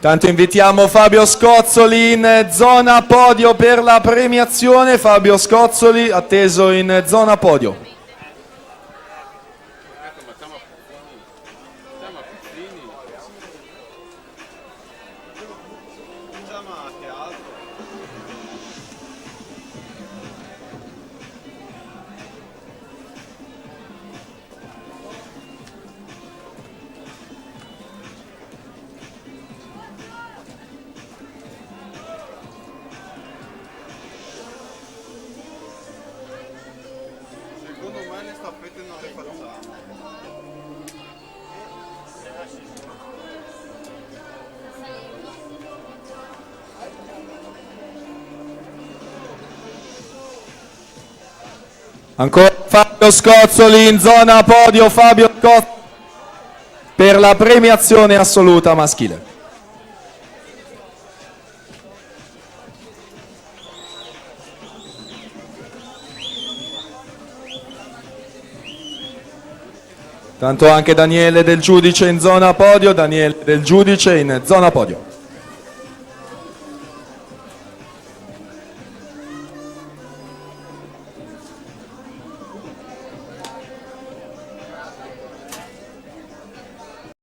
Tanto invitiamo Fabio Scozzoli in zona podio per la premiazione. Fabio Scozzoli atteso in zona podio. Secondo me le staffette non le facciamo. Ancora Fabio Scozzoli in zona podio, Fabio Scozzoli per la premiazione assoluta maschile. Tanto anche Daniele Del Giudice in zona podio, Daniele Del Giudice in zona podio.